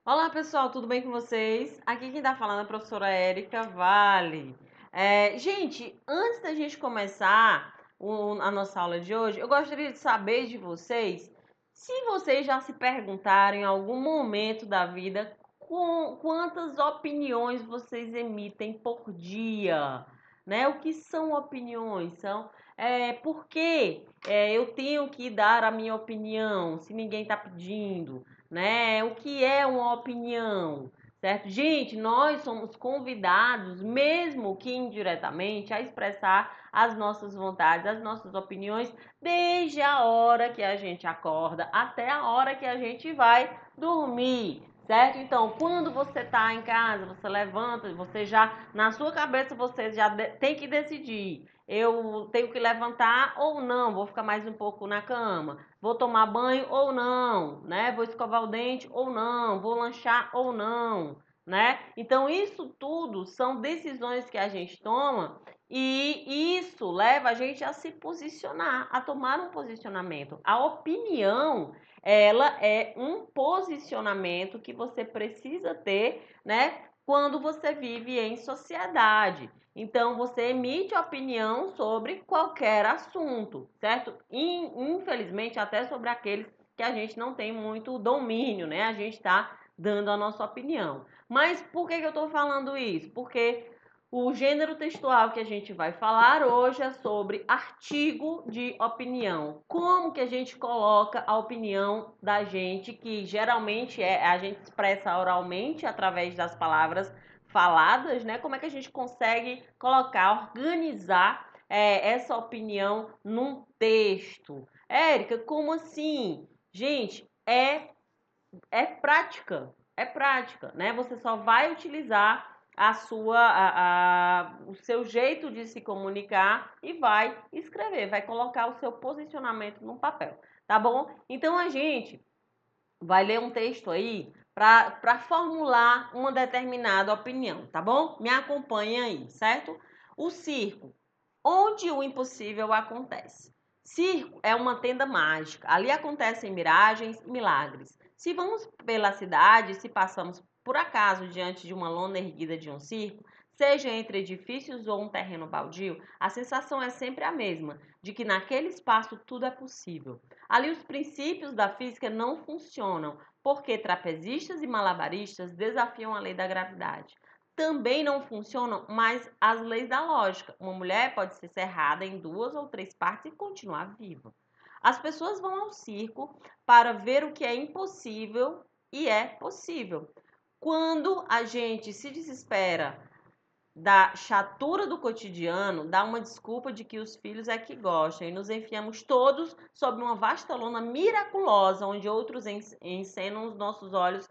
Olá pessoal, tudo bem com vocês? Aqui quem tá falando é a professora Érica Vale. Gente, antes da gente começar a nossa aula de hoje, eu gostaria de saber de vocês se vocês já se perguntaram em algum momento da vida quantas opiniões vocês emitem por dia, né? O que são opiniões? Por que eu tenho que dar a minha opinião se ninguém está pedindo? Né? O que é uma opinião, certo? Gente, nós somos convidados, mesmo que indiretamente, a expressar as nossas vontades, as nossas opiniões, desde a hora que a gente acorda até a hora que a gente vai dormir. Certo? Então, quando você está em casa, você levanta, você já, na sua cabeça, você já tem que decidir. Eu tenho que levantar ou não, vou ficar mais um pouco na cama. Vou tomar banho ou não, né? Vou escovar o dente ou não, vou lanchar ou não, né? Então isso tudo são decisões que a gente toma e isso leva a gente a se posicionar, a tomar um posicionamento. A opinião, ela é um posicionamento que você precisa ter, né? Quando você vive em sociedade. Então, você emite opinião sobre qualquer assunto, certo? Infelizmente, até sobre aqueles que a gente não tem muito domínio, né? A gente está dando a nossa opinião. Mas por que eu estou falando isso? Porque o gênero textual que a gente vai falar hoje é sobre artigo de opinião. Como que a gente coloca a opinião da gente, que geralmente a gente expressa oralmente através das palavras faladas, né? Como é que a gente consegue colocar, organizar essa opinião num texto? Érica, como assim? Gente, é prática, né? Você só vai utilizar o seu jeito de se comunicar e vai escrever, vai colocar o seu posicionamento no papel, tá bom? Então a gente vai ler um texto aí para formular uma determinada opinião, tá bom? Me acompanha aí, certo? O circo, onde o impossível acontece. Circo é uma tenda mágica. Ali acontecem miragens e milagres. Se vamos pela cidade, se passamos por acaso diante de uma lona erguida de um circo, seja entre edifícios ou um terreno baldio, a sensação é sempre a mesma, de que naquele espaço tudo é possível. Ali os princípios da física não funcionam, porque trapezistas e malabaristas desafiam a lei da gravidade. Também não funcionam mais as leis da lógica. Uma mulher pode ser cerrada em 2 ou 3 partes e continuar viva. As pessoas vão ao circo para ver o que é impossível e é possível. Quando a gente se desespera da chatura do cotidiano, dá uma desculpa de que os filhos é que gostam e nos enfiamos todos sob uma vasta lona miraculosa, onde outros encenam os nossos olhos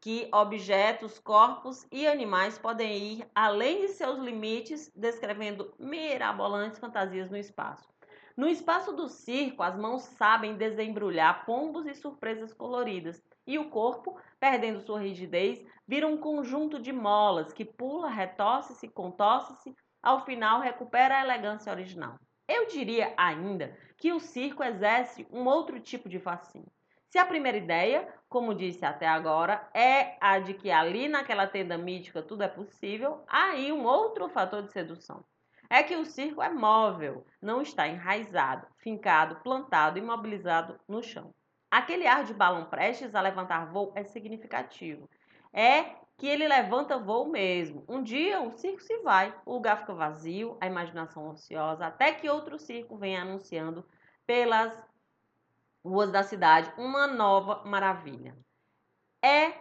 que objetos, corpos e animais podem ir além de seus limites, descrevendo mirabolantes fantasias no espaço. No espaço do circo, as mãos sabem desembrulhar pombos e surpresas coloridas, e o corpo, perdendo sua rigidez, vira um conjunto de molas que pula, retorce-se, contorce-se, ao final recupera a elegância original. Eu diria ainda que o circo exerce um outro tipo de fascínio. Se a primeira ideia, como disse até agora, é a de que ali naquela tenda mítica tudo é possível, há aí um outro fator de sedução. É que o circo é móvel, não está enraizado, fincado, plantado, imobilizado no chão. Aquele ar de balão prestes a levantar voo é significativo. É que ele levanta voo mesmo. Um dia o circo se vai, o lugar fica vazio, a imaginação ociosa, até que outro circo venha anunciando pelas ruas da cidade uma nova maravilha. É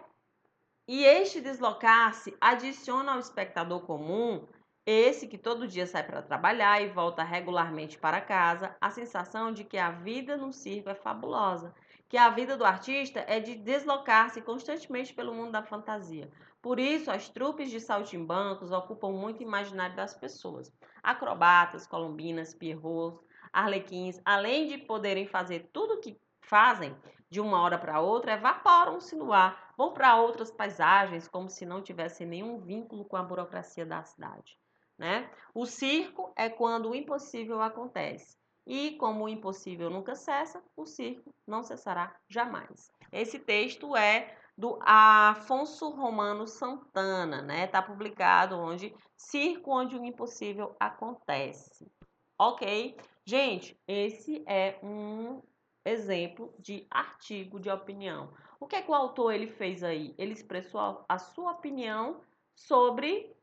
E este deslocar-se adiciona ao espectador comum, esse que todo dia sai para trabalhar e volta regularmente para casa, a sensação de que a vida no circo é fabulosa, que a vida do artista é de deslocar-se constantemente pelo mundo da fantasia. Por isso, as trupes de saltimbancos ocupam muito o imaginário das pessoas. Acrobatas, colombinas, pierrots, arlequins, além de poderem fazer tudo o que fazem de uma hora para outra, evaporam-se no ar, vão para outras paisagens como se não tivessem nenhum vínculo com a burocracia da cidade, né? O circo é quando o impossível acontece. E como o impossível nunca cessa, o circo não cessará jamais. Esse texto é do Afonso Romano Santana, né? Tá publicado onde Circo onde o impossível acontece. Ok? Gente, esse é um exemplo de artigo de opinião. O que é que o autor ele fez aí? Ele expressou a sua opinião sobre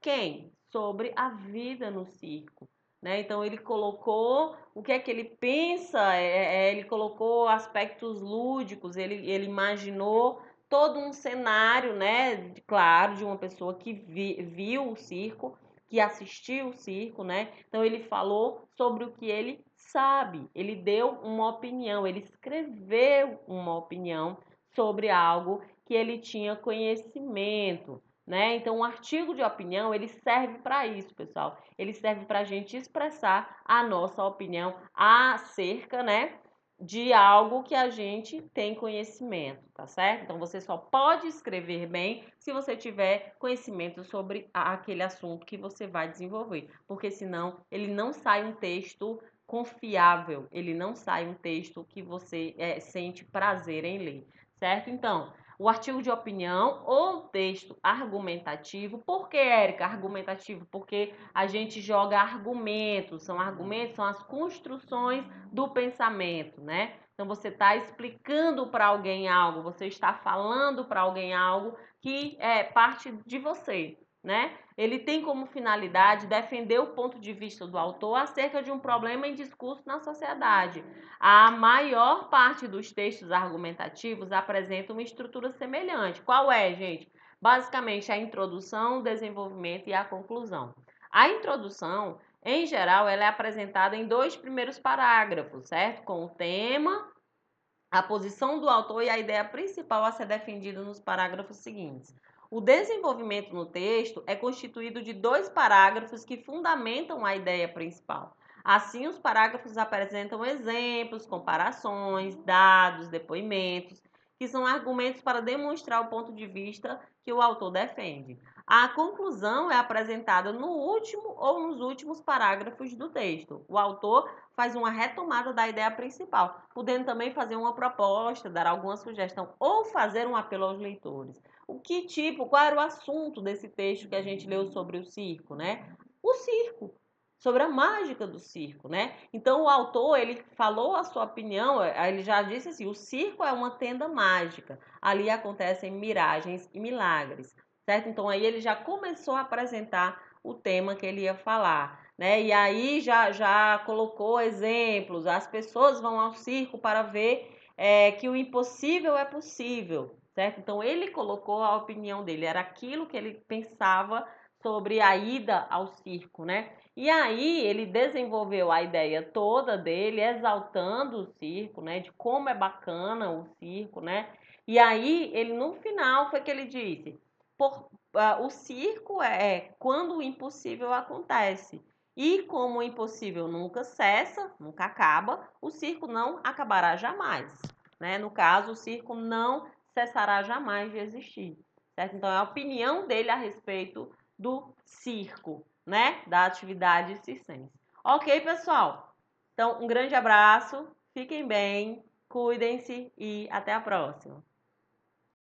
quem? Sobre a vida no circo. Né? Então ele colocou o que é que ele pensa, ele colocou aspectos lúdicos, ele imaginou todo um cenário, né? Claro, de uma pessoa que viu o circo, que assistiu o circo, né? Então ele falou sobre o que ele sabe, ele deu uma opinião, ele escreveu uma opinião sobre algo que ele tinha conhecimento. Né? Então, um artigo de opinião, ele serve para isso, pessoal. Ele serve para a gente expressar a nossa opinião acerca, né, de algo que a gente tem conhecimento, tá certo? Então, você só pode escrever bem se você tiver conhecimento sobre aquele assunto que você vai desenvolver, porque senão ele não sai um texto confiável, ele não sai um texto que você sente prazer em ler, certo? Então, o artigo de opinião ou texto argumentativo. Por que, Érica, argumentativo? Porque a gente joga argumentos, são as construções do pensamento, né? Então você está explicando para alguém algo, você está falando para alguém algo que é parte de você, né? Ele tem como finalidade defender o ponto de vista do autor acerca de um problema em discurso na sociedade. A maior parte dos textos argumentativos apresenta uma estrutura semelhante. Qual é, gente? Basicamente, a introdução, o desenvolvimento e a conclusão. A introdução, em geral, ela é apresentada em 2 primeiros parágrafos, certo? Com o tema, a posição do autor e a ideia principal a ser defendida nos parágrafos seguintes. O desenvolvimento no texto é constituído de 2 parágrafos que fundamentam a ideia principal. Assim, os parágrafos apresentam exemplos, comparações, dados, depoimentos, que são argumentos para demonstrar o ponto de vista que o autor defende. A conclusão é apresentada no último ou nos últimos parágrafos do texto. O autor faz uma retomada da ideia principal, podendo também fazer uma proposta, dar alguma sugestão ou fazer um apelo aos leitores. Qual era o assunto desse texto que a gente leu sobre o circo, né? O circo, sobre a mágica do circo, né? Então o autor, ele falou a sua opinião, ele já disse assim, o circo é uma tenda mágica, ali acontecem miragens e milagres, certo? Então aí ele já começou a apresentar o tema que ele ia falar, né? E aí já colocou exemplos, as pessoas vão ao circo para ver que o impossível é possível, certo? Então ele colocou a opinião dele, era aquilo que ele pensava sobre a ida ao circo, né? E aí ele desenvolveu a ideia toda dele, exaltando o circo, né? De como é bacana o circo, né? E aí ele no final foi que ele disse, o circo é quando o impossível acontece. E como o impossível nunca cessa, nunca acaba, o circo não acabará jamais, né? No caso, o circo não cessará jamais de existir, certo? Então é a opinião dele a respeito do circo, né? Da atividade circense. Ok, pessoal? Então, um grande abraço, fiquem bem, cuidem-se e até a próxima.